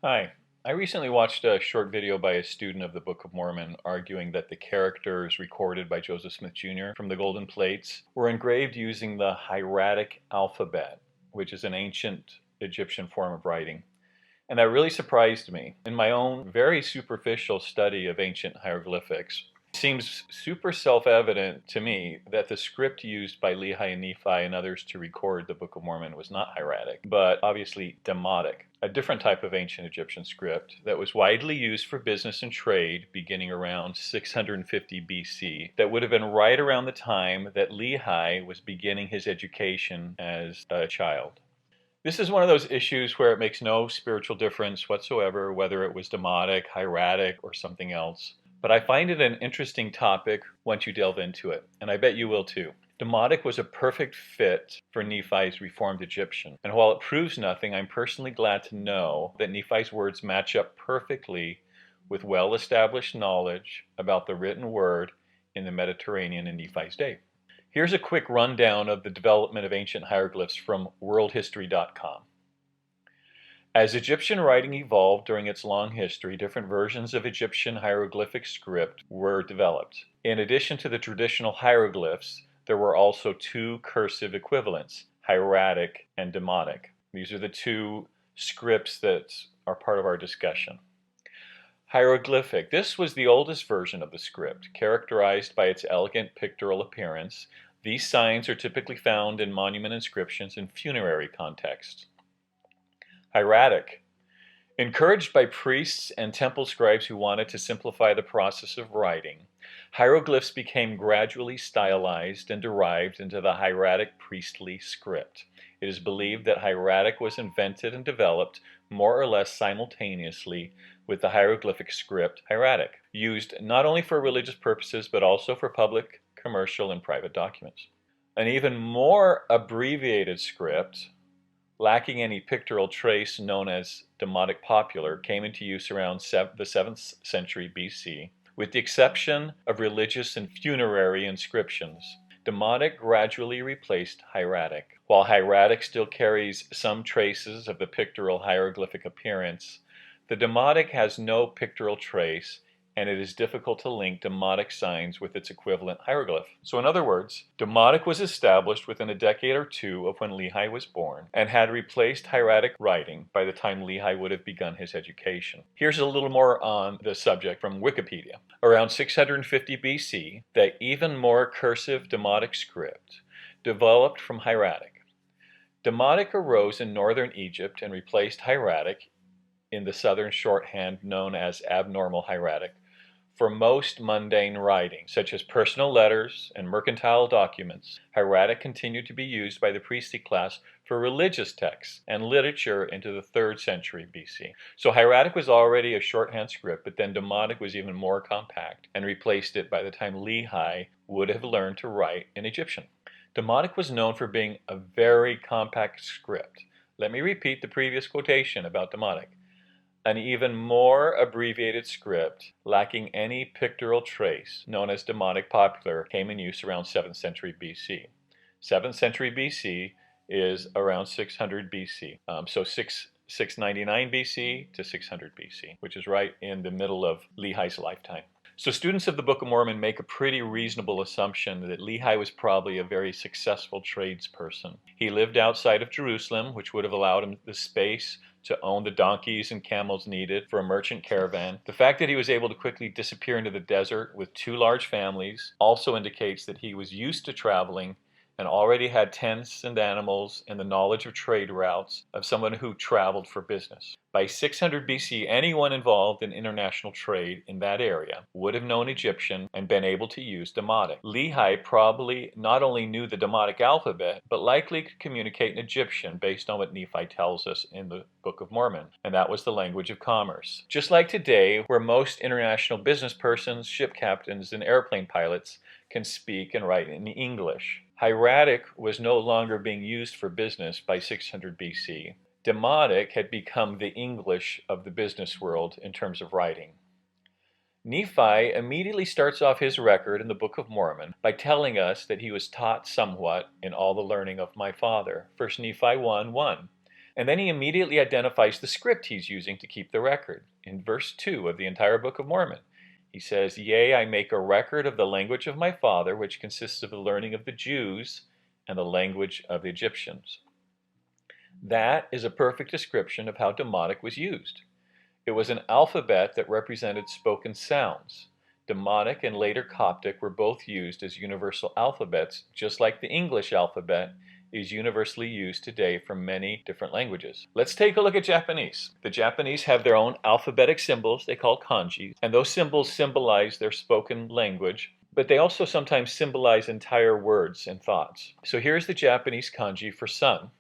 Hi. I recently watched a short video by a student of the Book of Mormon arguing that the characters recorded by Joseph Smith Jr. from the golden plates were engraved using the hieratic alphabet, which is an ancient Egyptian form of writing. And that really surprised me. In my own very superficial study of ancient hieroglyphics, it seems super self-evident to me that the script used by Lehi and Nephi and others to record the Book of Mormon was not hieratic, but obviously demotic, a different type of ancient Egyptian script that was widely used for business and trade beginning around 650 BC. That would have been right around the time that Lehi was beginning his education as a child. This is one of those issues where it makes no spiritual difference whatsoever whether it was demotic, hieratic, or something else. But I find it an interesting topic once you delve into it, and I bet you will too. Demotic was a perfect fit for Nephi's reformed Egyptian, and while it proves nothing, I'm personally glad to know that Nephi's words match up perfectly with well-established knowledge about the written word in the Mediterranean in Nephi's day. Here's a quick rundown of the development of ancient hieroglyphs from worldhistory.com. As Egyptian writing evolved during its long history, different versions of Egyptian hieroglyphic script were developed. In addition to the traditional hieroglyphs, there were also two cursive equivalents, hieratic and demotic. These are the two scripts that are part of our discussion. Hieroglyphic. This was the oldest version of the script, characterized by its elegant pictorial appearance. These signs are typically found in monument inscriptions in funerary contexts. Hieratic. Encouraged by priests and temple scribes who wanted to simplify the process of writing, hieroglyphs became gradually stylized and derived into the hieratic priestly script. It is believed that hieratic was invented and developed more or less simultaneously with the hieroglyphic script hieratic, used not only for religious purposes but also for public, commercial, and private documents. An even more abbreviated script, lacking any pictorial trace, known as demotic popular, came into use around the 7th century BC. With the exception of religious and funerary inscriptions, demotic gradually replaced hieratic. While hieratic still carries some traces of the pictorial hieroglyphic appearance, the demotic has no pictorial trace, and it is difficult to link demotic signs with its equivalent hieroglyph. So in other words, demotic was established within a decade or two of when Lehi was born and had replaced hieratic writing by the time Lehi would have begun his education. Here's a little more on the subject from Wikipedia. Around 650 BC, the even more cursive demotic script developed from hieratic. Demotic arose in northern Egypt and replaced hieratic in the southern shorthand known as abnormal hieratic for most mundane writing, such as personal letters and mercantile documents. Hieratic continued to be used by the priestly class for religious texts and literature into the 3rd century BC. So hieratic was already a shorthand script, but then demotic was even more compact and replaced it by the time Lehi would have learned to write in Egyptian. Demotic was known for being a very compact script. Let me repeat the previous quotation about demotic. An even more abbreviated script, lacking any pictorial trace, known as demotic popular, came in use around 7th century BC. 7th century BC is around 600 BC. So 699 BC to 600 BC, which is right in the middle of Lehi's lifetime. So students of the Book of Mormon make a pretty reasonable assumption that Lehi was probably a very successful tradesperson. He lived outside of Jerusalem, which would have allowed him the space to own the donkeys and camels needed for a merchant caravan. The fact that he was able to quickly disappear into the desert with 2 large families also indicates that he was used to traveling and already had tents and animals and the knowledge of trade routes of someone who traveled for business. By 600 BC, anyone involved in international trade in that area would have known Egyptian and been able to use demotic. Lehi probably not only knew the demotic alphabet, but likely could communicate in Egyptian based on what Nephi tells us in the Book of Mormon, and that was the language of commerce. Just like today, where most international business persons, ship captains, and airplane pilots can speak and write in English. Hieratic was no longer being used for business by 600 BC. Demotic had become the English of the business world in terms of writing. Nephi immediately starts off his record in the Book of Mormon by telling us that he was taught somewhat in all the learning of my father. 1 Nephi 1:1. And then he immediately identifies the script he's using to keep the record. In verse 2 of the entire Book of Mormon, he says, "Yea, I make a record of the language of my father, which consists of the learning of the Jews and the language of the Egyptians." That is a perfect description of how demotic was used. It was an alphabet that represented spoken sounds. Demotic and later Coptic were both used as universal alphabets, just like the English alphabet is universally used today for many different languages. Let's take a look at Japanese. The Japanese have their own alphabetic symbols they call kanji, and those symbols symbolize their spoken language, but they also sometimes symbolize entire words and thoughts. So here's the Japanese kanji for sun.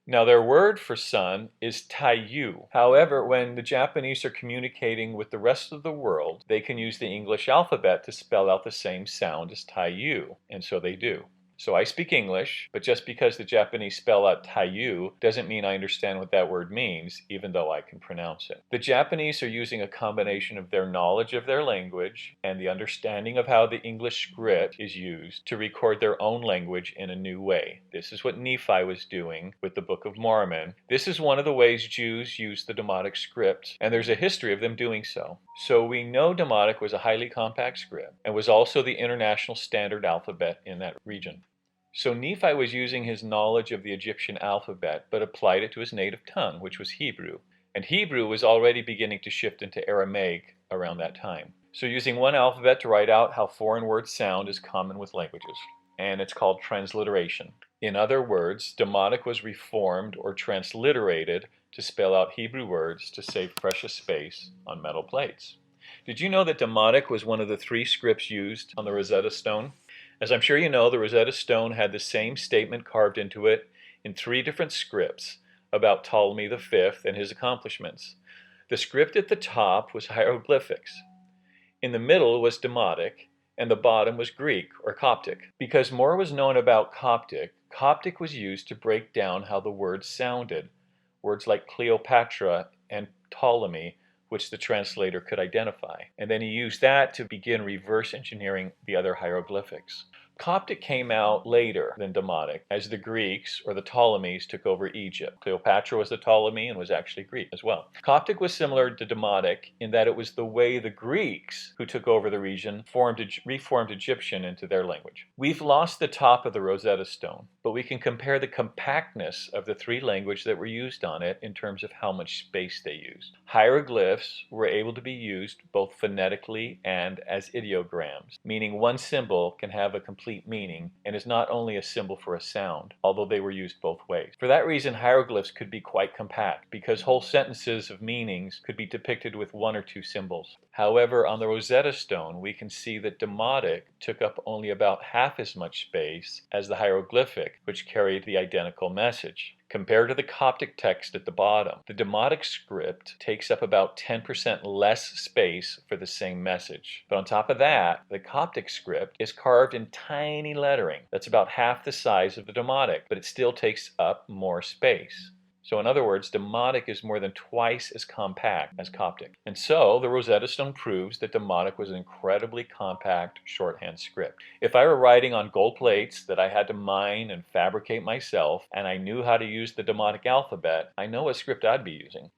Now, their word for sun is taiyu. However, when the Japanese are communicating with the rest of the world, they can use the English alphabet to spell out the same sound as taiyu, and so they do. So I speak English, but just because the Japanese spell out taiyu doesn't mean I understand what that word means, even though I can pronounce it. The Japanese are using a combination of their knowledge of their language and the understanding of how the English script is used to record their own language in a new way. This is what Nephi was doing with the Book of Mormon. This is one of the ways Jews use the demotic script, and there's a history of them doing so. So we know demotic was a highly compact script and was also the international standard alphabet in that region. So Nephi was using his knowledge of the Egyptian alphabet, but applied it to his native tongue, which was Hebrew. And Hebrew was already beginning to shift into Aramaic around that time. So using one alphabet to write out how foreign words sound is common with languages, and it's called transliteration. In other words, demotic was reformed or transliterated to spell out Hebrew words to save precious space on metal plates. Did you know that demotic was one of the 3 scripts used on the Rosetta Stone? As I'm sure you know, the Rosetta Stone had the same statement carved into it in 3 different scripts about Ptolemy V and his accomplishments. The script at the top was hieroglyphics. In the middle was demotic, and the bottom was Greek or Coptic. Because more was known about Coptic, Coptic was used to break down how the words sounded. Words like Cleopatra and Ptolemy, which the translator could identify. And then he used that to begin reverse engineering the other hieroglyphics. Coptic came out later than demotic, as the Greeks or the Ptolemies took over Egypt. Cleopatra was a Ptolemy and was actually Greek as well. Coptic was similar to demotic in that it was the way the Greeks who took over the region reformed Egyptian into their language. We've lost the top of the Rosetta Stone, but we can compare the compactness of the 3 languages that were used on it in terms of how much space they used. Hieroglyphs were able to be used both phonetically and as ideograms, meaning one symbol can have a complete meaning and is not only a symbol for a sound, although they were used both ways. For that reason, hieroglyphs could be quite compact, because whole sentences of meanings could be depicted with 1 or 2 symbols. However, on the Rosetta Stone, we can see that demotic took up only about half as much space as the hieroglyphic, which carried the identical message. Compared to the Coptic text at the bottom, the demotic script takes up about 10% less space for the same message. But on top of that, the Coptic script is carved in tiny lettering that's about half the size of the demotic, but it still takes up more space. So in other words, demotic is more than twice as compact as Coptic. And so the Rosetta Stone proves that demotic was an incredibly compact shorthand script. If I were writing on gold plates that I had to mine and fabricate myself, and I knew how to use the demotic alphabet, I know what script I'd be using.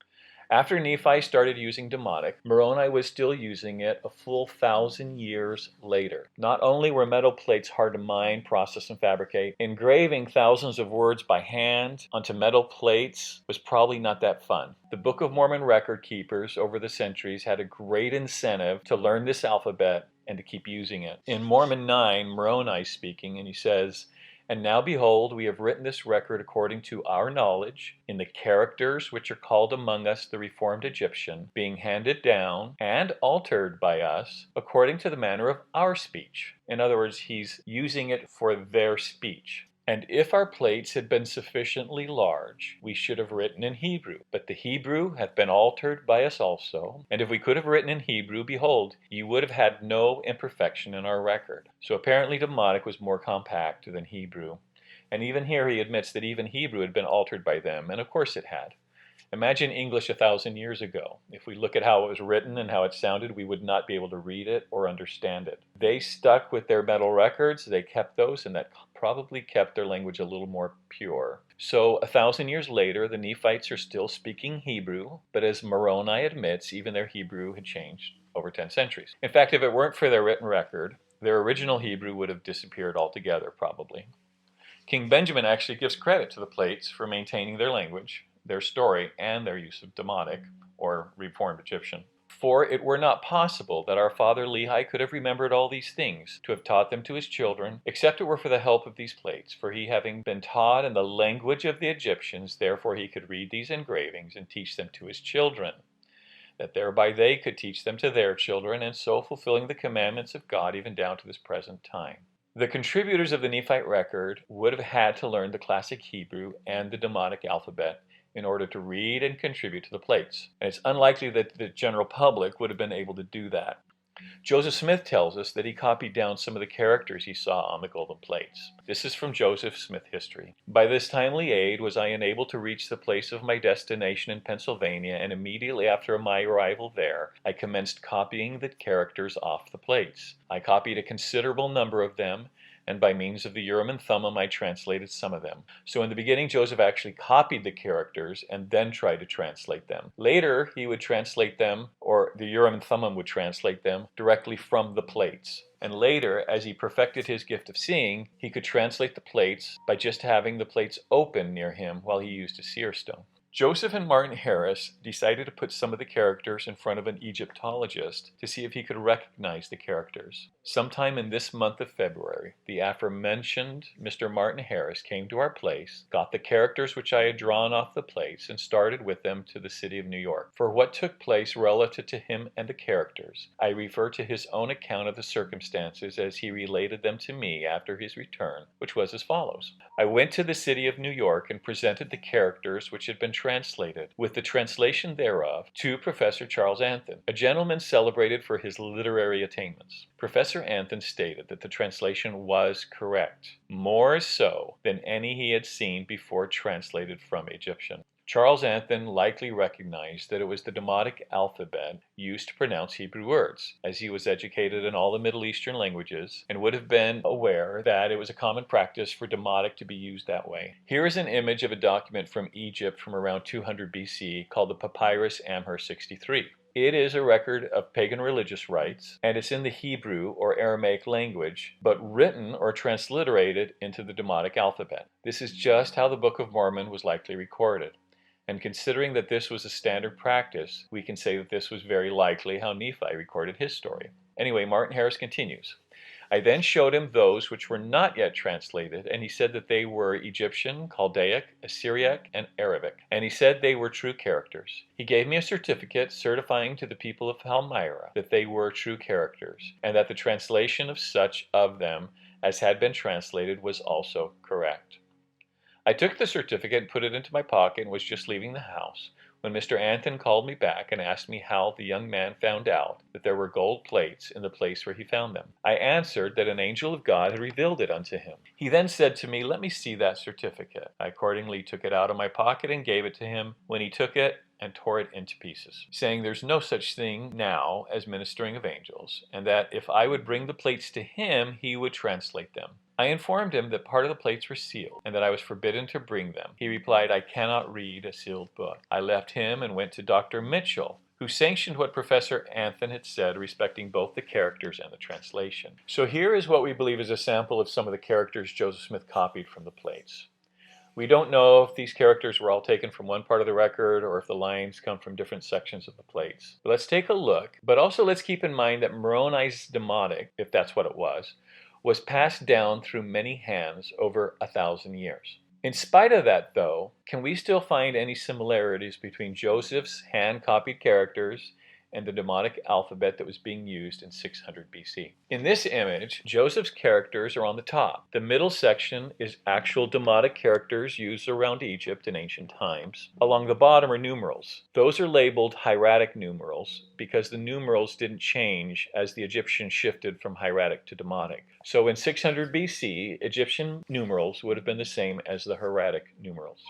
After Nephi started using demotic, Moroni was still using it a full 1,000 years later. Not only were metal plates hard to mine, process, and fabricate, engraving thousands of words by hand onto metal plates was probably not that fun. The Book of Mormon record keepers over the centuries had a great incentive to learn this alphabet and to keep using it. In Mormon 9, Moroni is speaking, and he says, "And now behold, we have written this record according to our knowledge, in the characters which are called among us the reformed Egyptian, being handed down and altered by us according to the manner of our speech." In other words, he's using it for their speech. "And if our plates had been sufficiently large, we should have written in Hebrew. But the Hebrew hath been altered by us also. And if we could have written in Hebrew, behold, ye would have had no imperfection in our record." So apparently demotic was more compact than Hebrew. And even here he admits that even Hebrew had been altered by them, and of course it had. Imagine English 1,000 years ago. If we look at how it was written and how it sounded, we would not be able to read it or understand it. They stuck with their metal records, they kept those, and that probably kept their language a little more pure. So 1,000 years later, the Nephites are still speaking Hebrew, but as Moroni admits, even their Hebrew had changed over 10 centuries. In fact, if it weren't for their written record, their original Hebrew would have disappeared altogether, probably. King Benjamin actually gives credit to the plates for maintaining their language, their story, and their use of demotic, or reformed Egyptian. For it were not possible that our father Lehi could have remembered all these things, to have taught them to his children, except it were for the help of these plates. For he having been taught in the language of the Egyptians, therefore he could read these engravings and teach them to his children, that thereby they could teach them to their children, and so fulfilling the commandments of God even down to this present time. The contributors of the Nephite record would have had to learn the classic Hebrew and the demotic alphabet in order to read and contribute to the plates. And it's unlikely that the general public would have been able to do that. Joseph Smith tells us that he copied down some of the characters he saw on the golden plates. This is from Joseph Smith History. By this timely aid was I enabled to reach the place of my destination in Pennsylvania, and immediately after my arrival there, I commenced copying the characters off the plates. I copied a considerable number of them, and by means of the Urim and Thummim I translated some of them. So in the beginning Joseph actually copied the characters and then tried to translate them. Later he would translate them, or the Urim and Thummim would translate them, directly from the plates. And later, as he perfected his gift of seeing, he could translate the plates by just having the plates open near him while he used a seer stone. Joseph and Martin Harris decided to put some of the characters in front of an Egyptologist to see if he could recognize the characters. Sometime in this month of February, the aforementioned Mr. Martin Harris came to our place, got the characters which I had drawn off the plates, and started with them to the city of New York. For what took place relative to him and the characters, I refer to his own account of the circumstances as he related them to me after his return, which was as follows. I went to the city of New York and presented the characters which had been translated, with the translation thereof, to Professor Charles Anthon, a gentleman celebrated for his literary attainments. Professor Anthon stated that the translation was correct, more so than any he had seen before translated from Egyptian. Charles Anthon likely recognized that it was the demotic alphabet used to pronounce Hebrew words, as he was educated in all the Middle Eastern languages and would have been aware that it was a common practice for demotic to be used that way. Here is an image of a document from Egypt from around 200 BC called the Papyrus Amher 63. It is a record of pagan religious rites, and it's in the Hebrew or Aramaic language, but written or transliterated into the demotic alphabet. This is just how the Book of Mormon was likely recorded. And considering that this was a standard practice, we can say that this was very likely how Nephi recorded his story. Anyway, Martin Harris continues. I then showed him those which were not yet translated, and he said that they were Egyptian, Chaldaic, Assyriac, and Arabic. And he said they were true characters. He gave me a certificate certifying to the people of Palmyra that they were true characters, and that the translation of such of them as had been translated was also correct. I took the certificate and put it into my pocket and was just leaving the house when Mr. Anthon called me back and asked me how the young man found out that there were gold plates in the place where he found them. I answered that an angel of God had revealed it unto him. He then said to me, "Let me see that certificate." I accordingly took it out of my pocket and gave it to him, when he took it and tore it into pieces, saying there's no such thing now as ministering of angels, and that if I would bring the plates to him, he would translate them. I informed him that part of the plates were sealed, and that I was forbidden to bring them. He replied, "I cannot read a sealed book." I left him and went to Dr. Mitchell, who sanctioned what Professor Anthon had said respecting both the characters and the translation. So here is what we believe is a sample of some of the characters Joseph Smith copied from the plates. We don't know if these characters were all taken from one part of the record or if the lines come from different sections of the plates. But let's take a look, but also let's keep in mind that Moroni's demotic, if that's what it was passed down through many hands over 1,000 years. In spite of that, though, can we still find any similarities between Joseph's hand-copied characters and the demotic alphabet that was being used in 600 BC. In this image, Joseph's characters are on the top. The middle section is actual demotic characters used around Egypt in ancient times. Along the bottom are numerals. Those are labeled hieratic numerals because the numerals didn't change as the Egyptians shifted from hieratic to demotic. So in 600 BC, Egyptian numerals would have been the same as the hieratic numerals.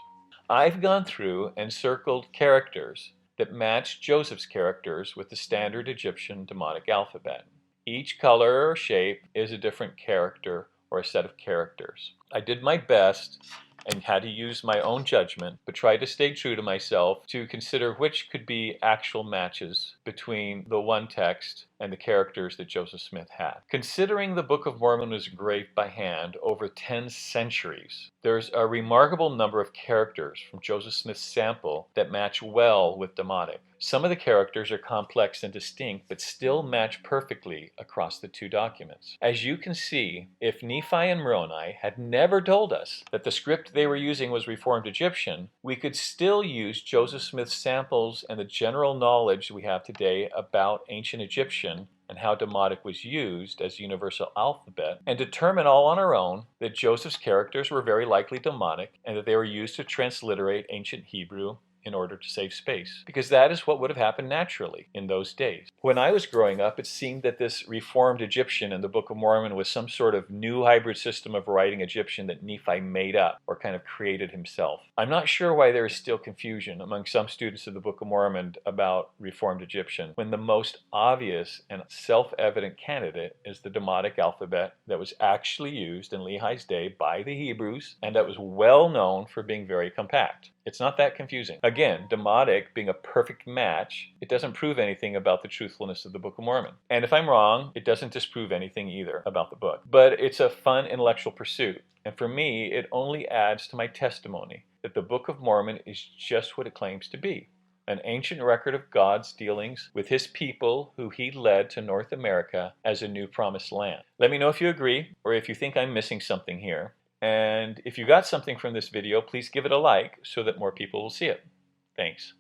I've gone through and circled characters that match Joseph's characters with the standard Egyptian demotic alphabet. Each color or shape is a different character or a set of characters. I did my best and had to use my own judgment, but tried to stay true to myself to consider which could be actual matches between the one text and the characters that Joseph Smith had. Considering the Book of Mormon was engraved by hand over 10 centuries, there's a remarkable number of characters from Joseph Smith's sample that match well with demotic. Some of the characters are complex and distinct, but still match perfectly across the two documents. As you can see, if Nephi and Moroni had never told us that the script they were using was Reformed Egyptian, we could still use Joseph Smith's samples and the general knowledge we have today about ancient Egyptian and how demotic was used as a universal alphabet, and determine all on our own that Joseph's characters were very likely demonic and that they were used to transliterate ancient Hebrew in order to save space, because that is what would have happened naturally in those days. When I was growing up, it seemed that this Reformed Egyptian in the Book of Mormon was some sort of new hybrid system of writing Egyptian that Nephi made up or kind of created himself. I'm not sure why there is still confusion among some students of the Book of Mormon about Reformed Egyptian, when the most obvious and self-evident candidate is the demotic alphabet that was actually used in Lehi's day by the Hebrews and that was well known for being very compact. It's not that confusing. Again, demotic being a perfect match, it doesn't prove anything about the truthfulness of the Book of Mormon. And if I'm wrong, it doesn't disprove anything either about the book. But it's a fun intellectual pursuit. And for me, it only adds to my testimony that the Book of Mormon is just what it claims to be. An ancient record of God's dealings with his people who he led to North America as a new promised land. Let me know if you agree or if you think I'm missing something here. And if you got something from this video, please give it a like so that more people will see it. Thanks.